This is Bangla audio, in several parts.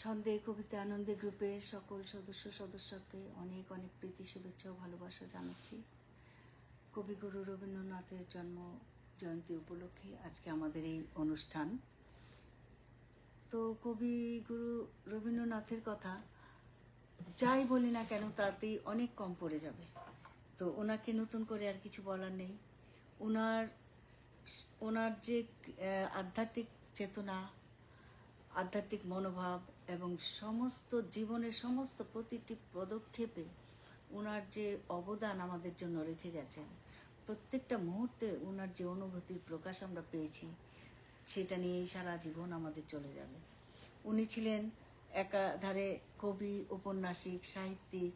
ছন্দে কবিতা আনন্দে গ্রুপের সকল সদস্যকে অনেক অনেক প্রীতি শুভেচ্ছা ও ভালোবাসা জানাচ্ছি। কবিগুরু রবীন্দ্রনাথের জন্ম জয়ন্তী উপলক্ষে আজকে আমাদের এই অনুষ্ঠান। তো কবিগুরু রবীন্দ্রনাথের কথা যাই বলি না কেন তাতেই অনেক কম পড়ে যাবে। তো ওনাকে নতুন করে আর কিছু বলার নেই। ওনার যে আধ্যাত্মিক চেতনা, আধ্যাত্মিক মনোভাব এবং সমস্ত জীবনের সমস্ত প্রতিটি পদক্ষেপে ওনার যে অবদান আমাদের জন্য রেখে গেছেন, প্রত্যেকটা মুহূর্তে ওনার যে অনুভূতির প্রকাশ আমরা পেয়েছি সেটা নিয়েই সারা জীবন আমাদের চলে যাবে। উনি ছিলেন একাধারে কবি, ঔপন্যাসিক, সাহিত্যিক,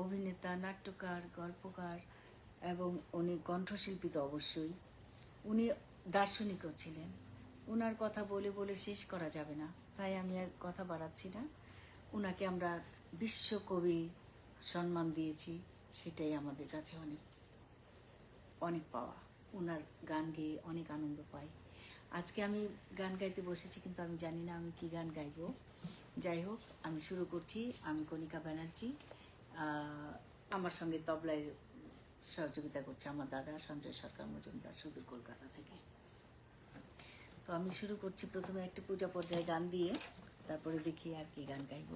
অভিনেতা, নাট্যকার, গল্পকার এবং উনি কণ্ঠশিল্পী তো অবশ্যই। উনি দার্শনিকও ছিলেন। ওনার কথা বলে বলে শেষ করা যাবে না, তাই আমি আর কথা বাড়াচ্ছি না। ওনাকে আমরা বিশ্বকবি সম্মান দিয়েছি, সেটাই আমাদের কাছে অনেক অনেক পাওয়া। ওনার গান গেয়ে অনেক আনন্দ পাই। আজকে আমি গান গাইতে বসেছি, কিন্তু আমি জানি না আমি কি গান গাইব। যাই হোক, আমি শুরু করছি। আমি কণিকা ব্যানার্জি। আমার সঙ্গে তবলায় সহযোগিতা করছে আমার দাদা সঞ্জয় সরকার মজুমদার, সুদূর কলকাতা থেকে। তো আমি শুরু করছি প্রথমে একটি পূজা পর্যায়ে গান দিয়ে, তারপরে দেখি আর কি গান গাইব।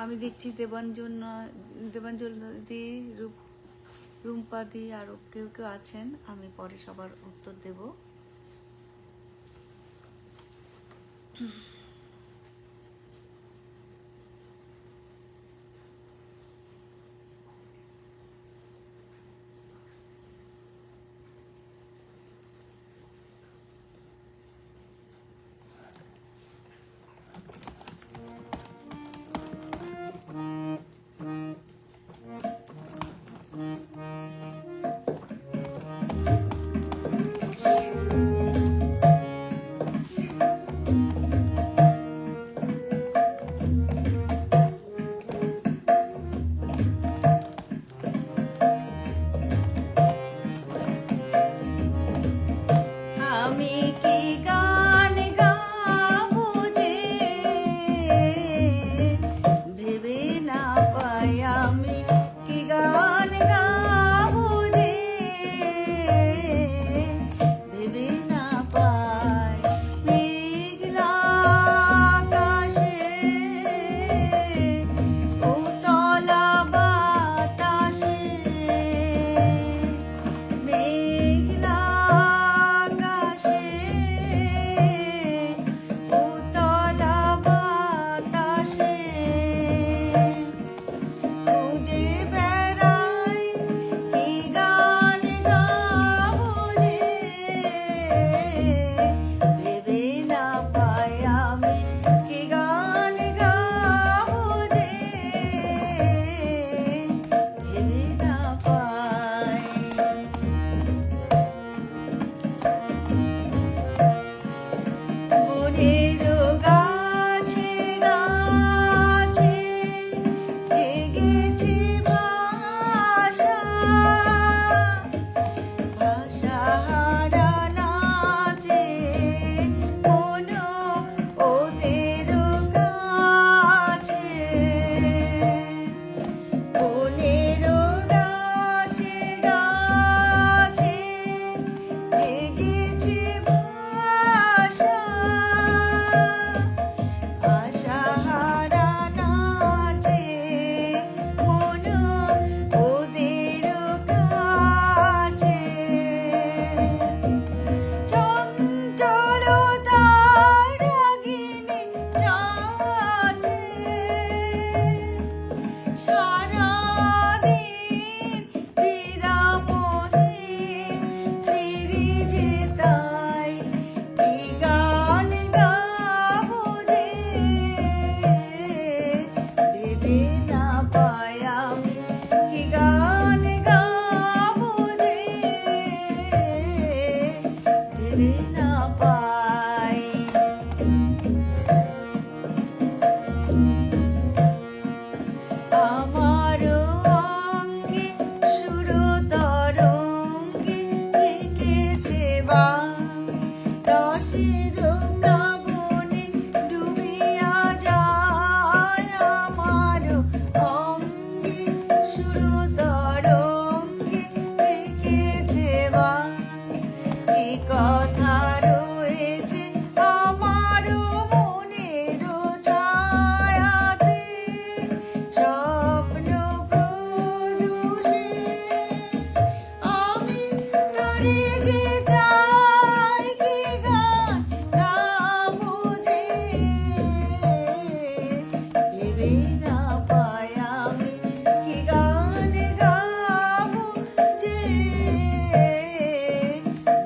আমি দেখছি দেবাঞ্জলি, রুম্পাদি আরও কেউ কেউ আছেন, আমি পরে সবার উত্তর দেব। আমি কি গান গাবো যে ভেবে না পাই, আমি কি গান গাবো যে ভেবে না পাই। মেঘলা আকাশে উতলা বাতাসে, মেঘলা আকাশে উতলা বাতাসে খুঁজে বেড়াই কি গান গাবো যে ভেবে না পাই, আমি কি গান গাবো যে ভেবে না পাই। বনের গাছে গাছে জেগেছে ভাষা, ভাষাহারা নাচে মন ওদের কাছে। বনের গাছে গাছে জেগেছে ভাষা, ভাষাহারা নাচে মন ওদের কাছে। চঞ্চলতার রাগিণী নাচে সারাদিন বিরামহীন, ফিরি যে তাই কি গান গাবো যে ভেবে না পাই, আমি কি গান গাবো যে ভেবে না পাই। আমার অঙ্গে সুর তরঙ্গে এঁকেছে বান, রসের প্লাবনে ডুবিয়া যায়। আমার অঙ্গে সুর তরঙ্গে এঁকেছে বান, কি কথা রয়েছে আমার মনের ছায়াতে, স্বপ্ন প্রদোষে আমি তারে যে চাই কি গান গাবো যে ভেবে না পাই, আমি কি গান গাবো যে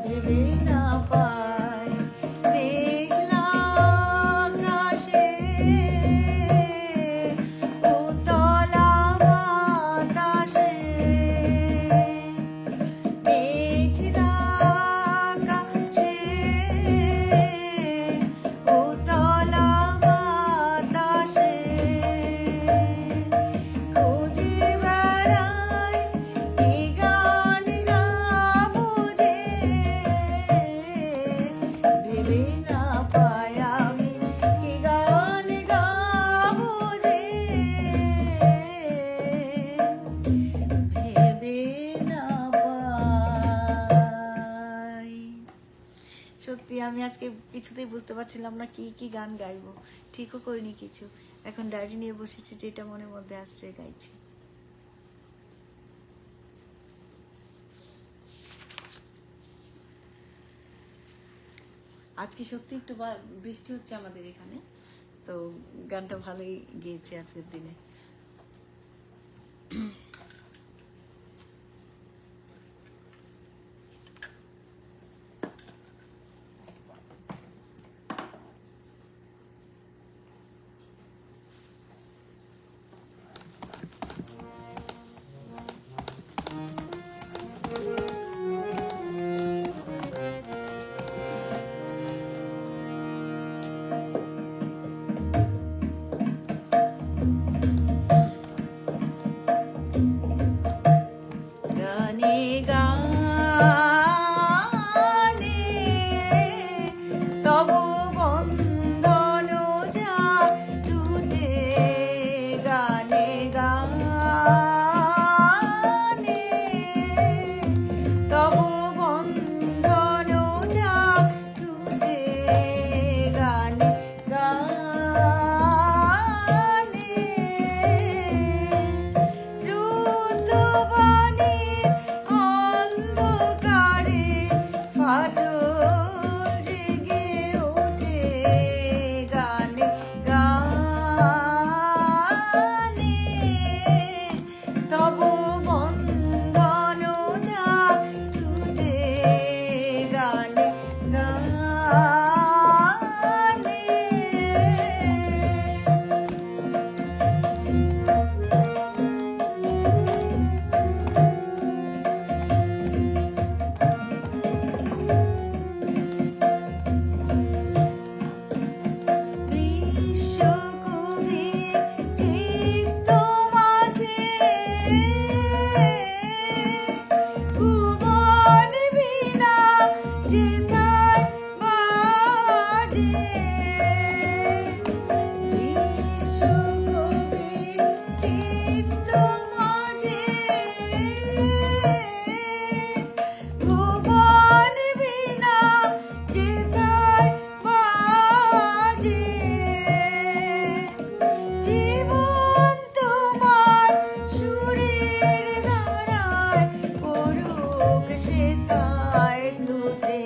ভেবে না পাই। মেঘলা আকাশে উতলা বাতাসে, মেঘলা আকাশে উতলা বাতাসে খুঁজে বেড়াই কি গান গাবো যে ভেবে না পাই, আমি কি গান গাবো যে ভেবে না পাই। সত্যি আমি আজকে কিছুতেই বুঝতে পারছিলাম না কি কি গান গাইবো, ঠিকও করিনি কিছু। এখন ডায়েরি নিয়ে বসেছি, যেটা মনের মধ্যে আসছে গাইছি। আজকে সত্যি একটু বৃষ্টি হচ্ছে আমাদের এখানে, তো গানটা ভালোই গেয়েছে আজকের দিনে। গানে গানে তব বন্ধন যা টুটে, গানে গানে তব বন্ধন যা টুটে, গানে গানে ঋতুবনের অন্ধকারে ফাটল জেগে ওঠে, গানে গানে তব বন্ধন যা টুটে, গানে গানে। বিশ্বকবির চিত্ত মাঝে ভুবন বীণা যেথায় বাজে, বিশ্বকবির চিত্ত মাঝে ভুবন বীণা যেথায় বাজে, জীবন তোমার সুরের ধারায় পড়ুক সেথায় টুটে,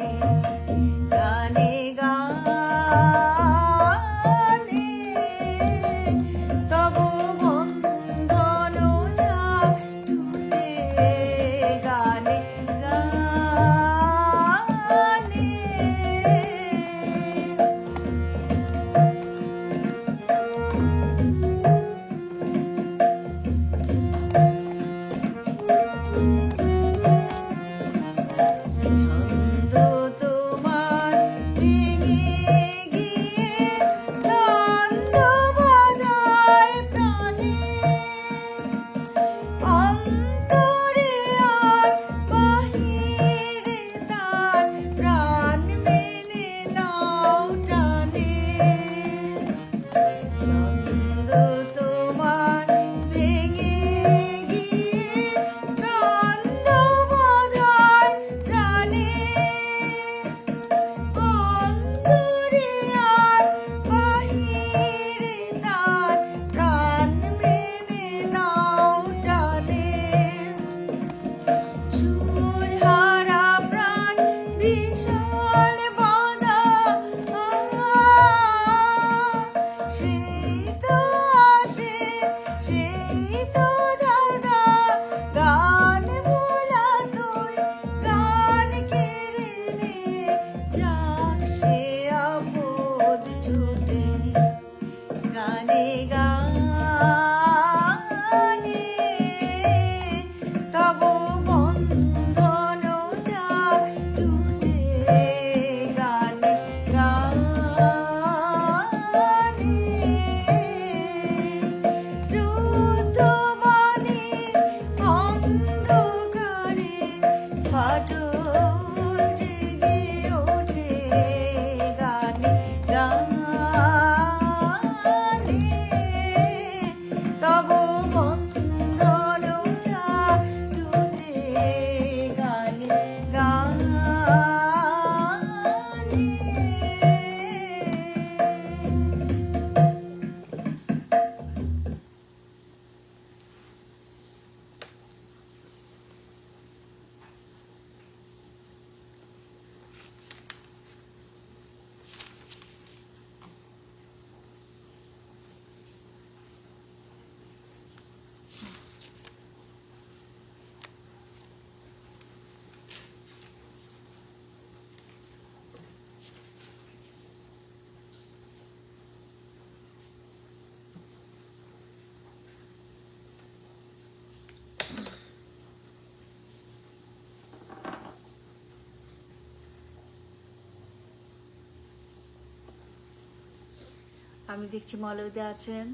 আমি দেখছি মলয়দা আছেন,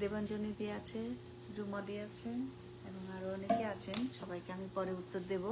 দেবাঞ্জনী দিয়ে আছে, রুমা দিয়ে আছেন এবং আরো অনেকে আছেন। সবাইকে আমি পরে উত্তর দেব।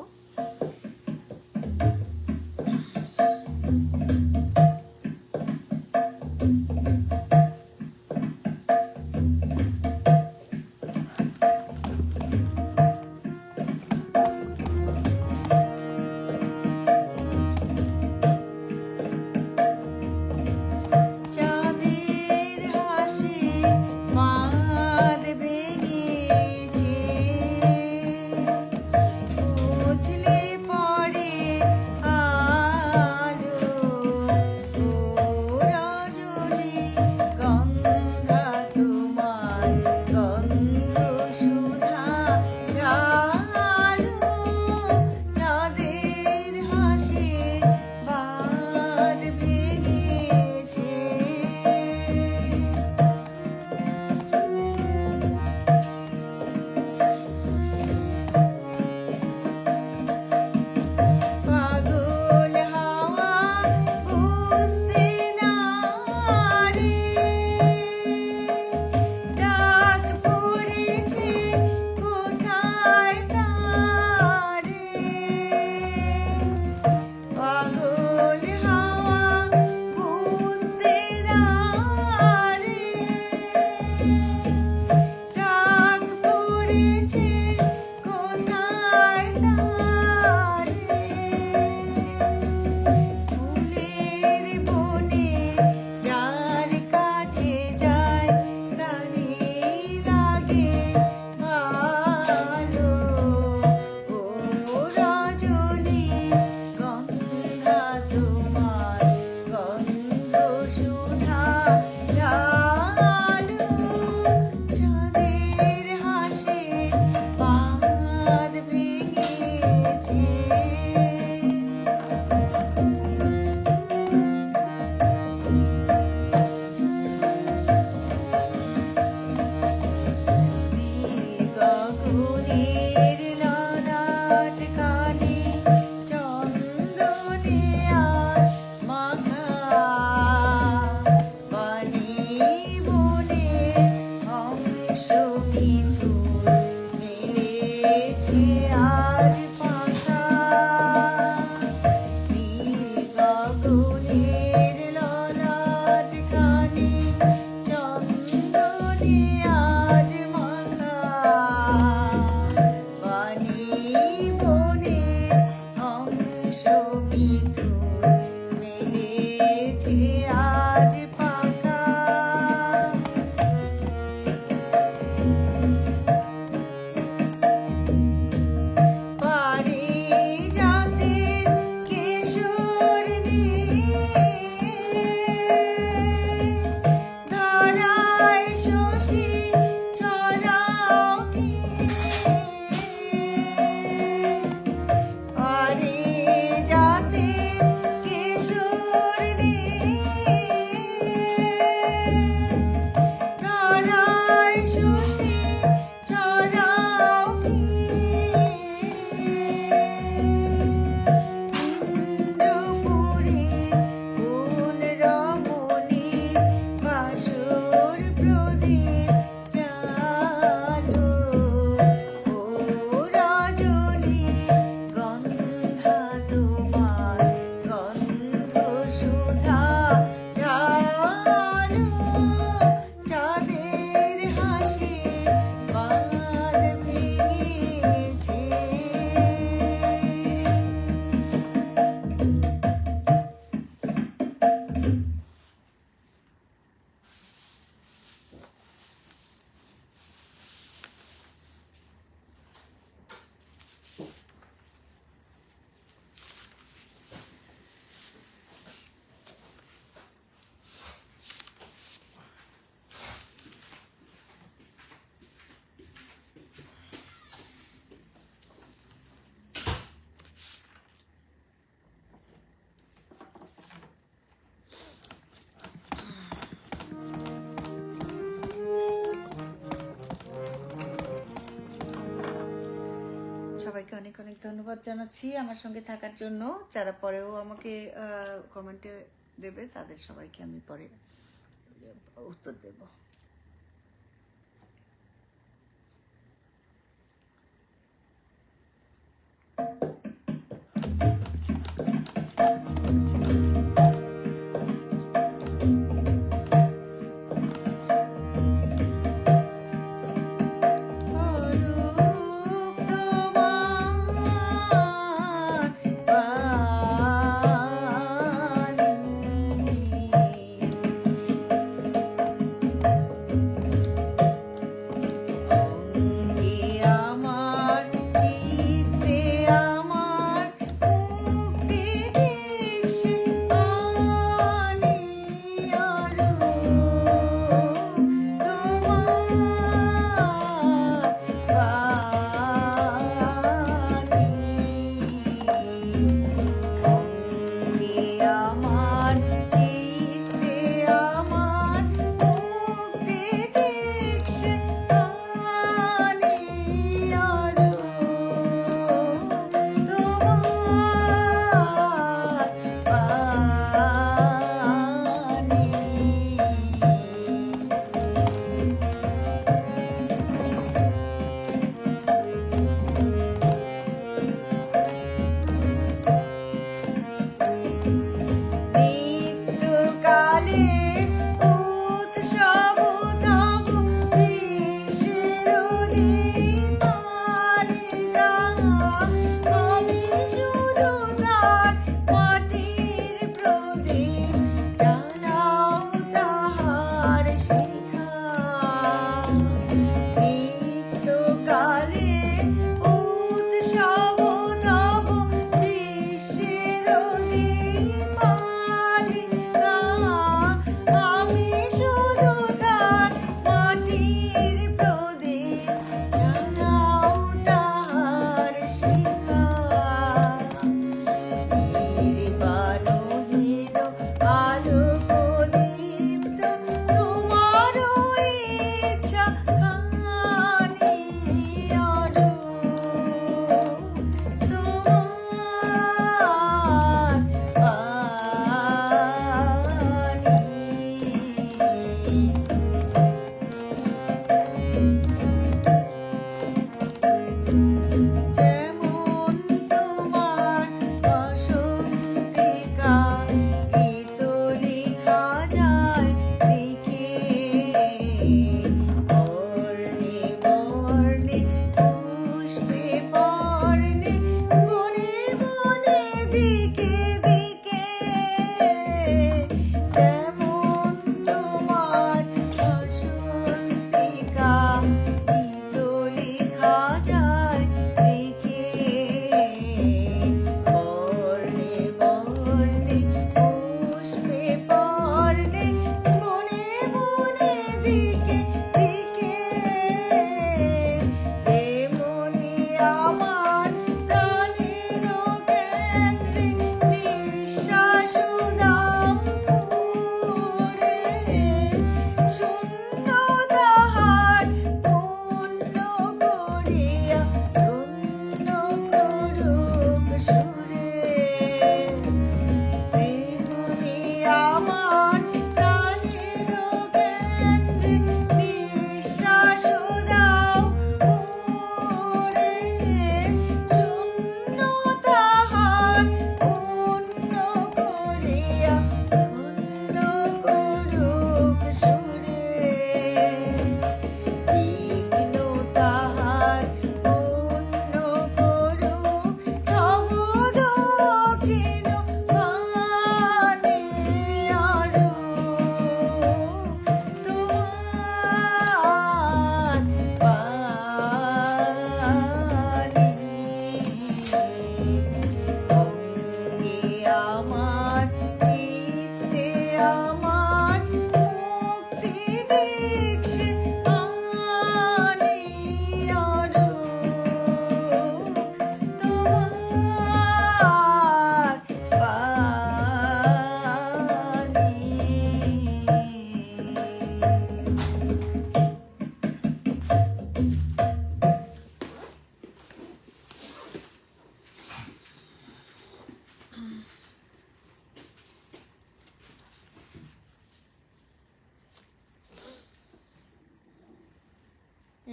সবাইকে অনেক অনেক ধন্যবাদ জানাচ্ছি আমার সঙ্গে থাকার জন্য। যারা পরেও আমাকে কমেন্টে দেবে তাদের সবাইকে আমি পরে উত্তর দেব।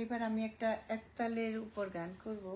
এবার আমি একটা একতালের উপর গান করব।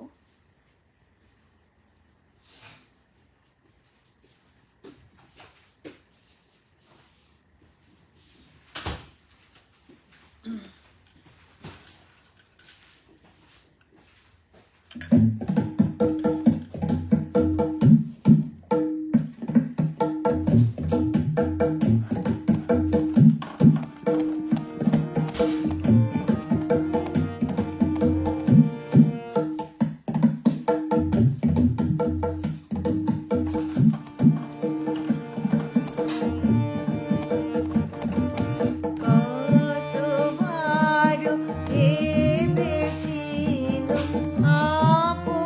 কতবার ভেবেছিলুম আপন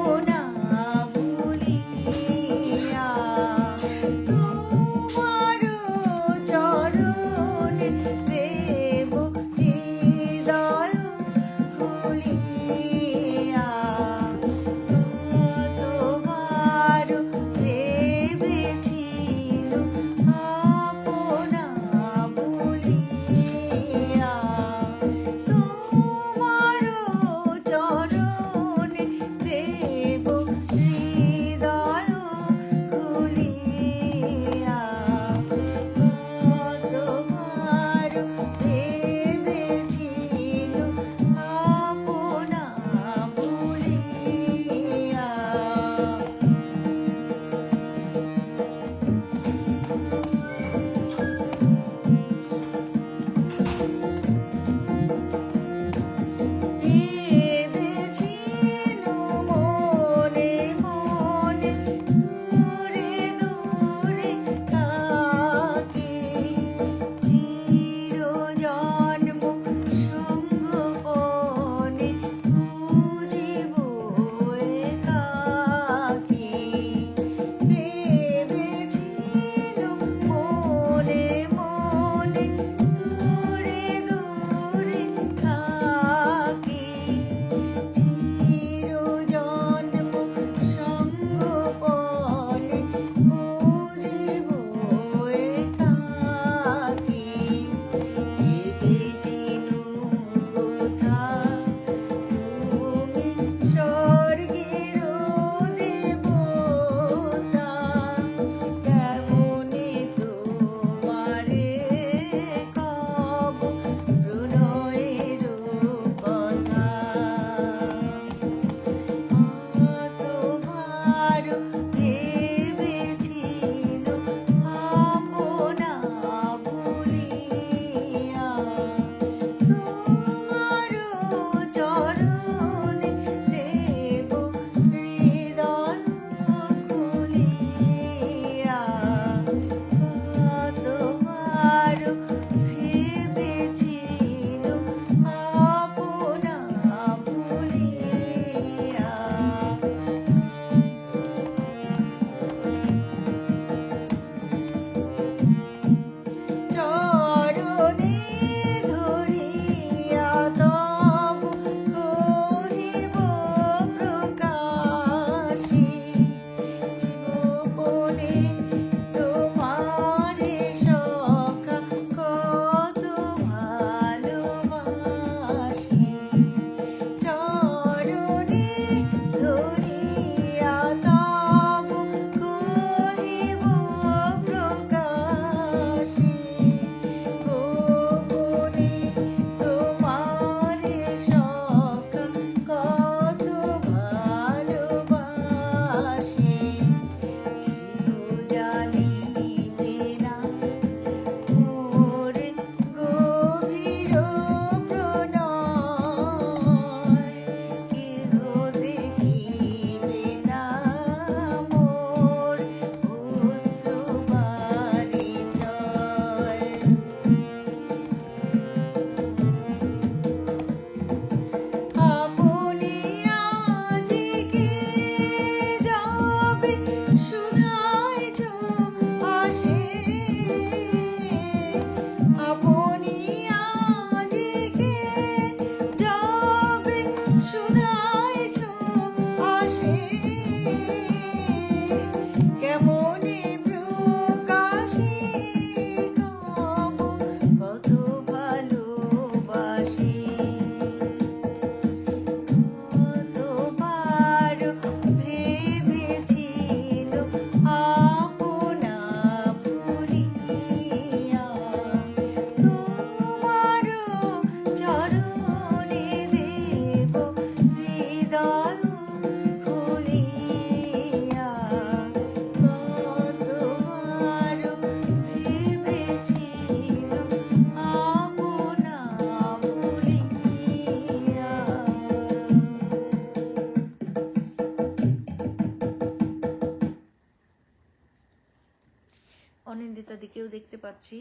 অনিন্দিতা দিকেও দেখতে পাচ্ছি।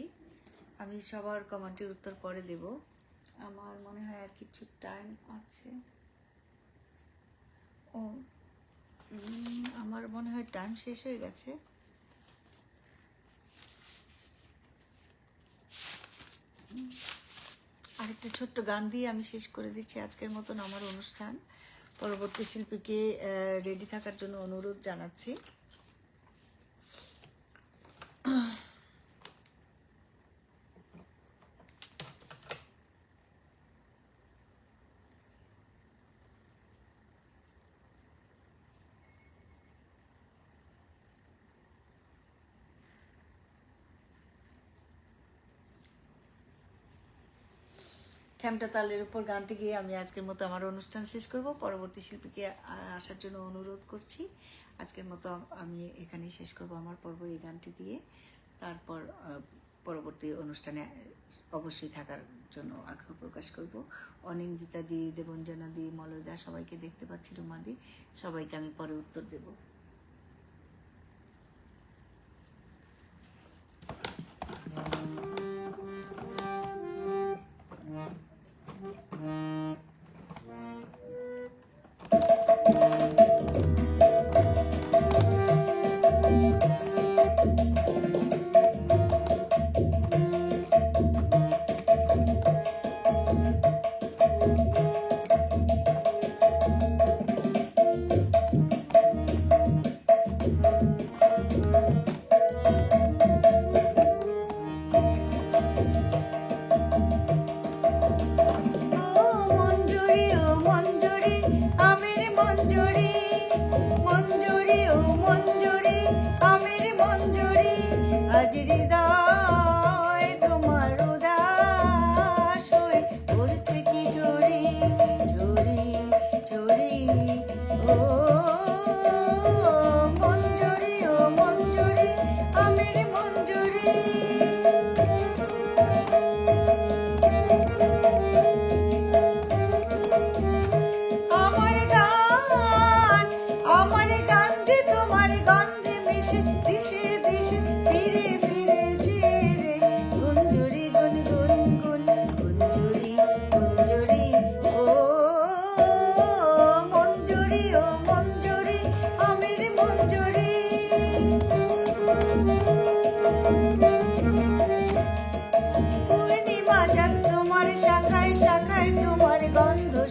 আমি সবার কমেন্টের উত্তর পরে দেব। আমার মনে হয় আর কিছু টাইম আছে। ও আমার মনে হয় টাইম শেষ হয়ে গেছে। আরেকটা ছোট্ট গান দিয়ে আমি শেষ করে দিচ্ছি আজকের মতন আমার অনুষ্ঠান। পরবর্তী শিল্পীকে রেডি থাকার জন্য অনুরোধ জানাচ্ছি। খ্যামটা তালের উপর গানটি গিয়ে আমি আজকের মতো আমার অনুষ্ঠান শেষ করব। পরবর্তী শিল্পীকে আসার জন্য অনুরোধ করছি। আজকের মতো আমি এখানেই শেষ করব আমার পর্ব এই গানটি দিয়ে। তারপর পরবর্তী অনুষ্ঠানে অবশ্যই থাকার জন্য আগ্রহ প্রকাশ করব। অনিন্দিতা দি, দেবঞ্জনা দি, মলয়দা সবাইকে দেখতে পাচ্ছি, রুমা দি, সবাইকে আমি পরে উত্তর দেব।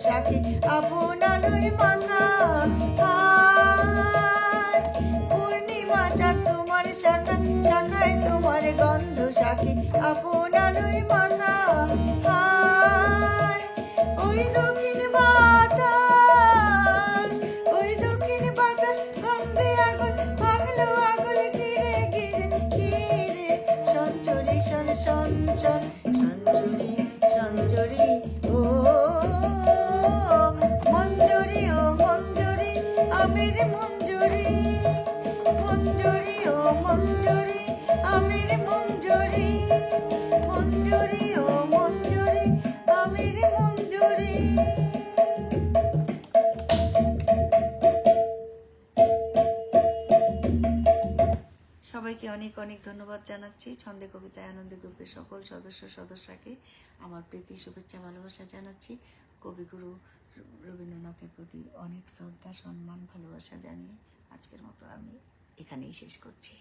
সাথে আপনারই মাখা পূর্ণিমা চাঁদ তোমার শাখা শাখায় তোমার গন্ধ সাথে আপনারই মাখা ওই দক্ষিণ বাতাস গন্ধে আগুন ভাগলো আগুন ঘিরে ঘিরে ঘিরে সঞ্চরি শন শন শন সঞ্চরি সঞ্চরি ও মঞ্জুরি ও মঞ্জুরি আমির মঞ্জুরি মঞ্জুরি ও মঞ্জুরি আমির মঞ্জুরি মঞ্জুরি ও মঞ্জুরি আমির মঞ্জুরি। সবাইকে অনেক অনেক ধন্যবাদ জানাচ্ছি। ছন্দে কবিতায় আনন্দ গ্রুপের সকল সদস্যকে আমার প্রীতি শুভেচ্ছা ভালোবাসা জানাচ্ছি। কবিগুরু রবীন্দ্রনাথের প্রতি অনেক শ্রদ্ধা সম্মান ভালোবাসা জানিয়ে আজকের মতো আমি এখানেই শেষ করছি।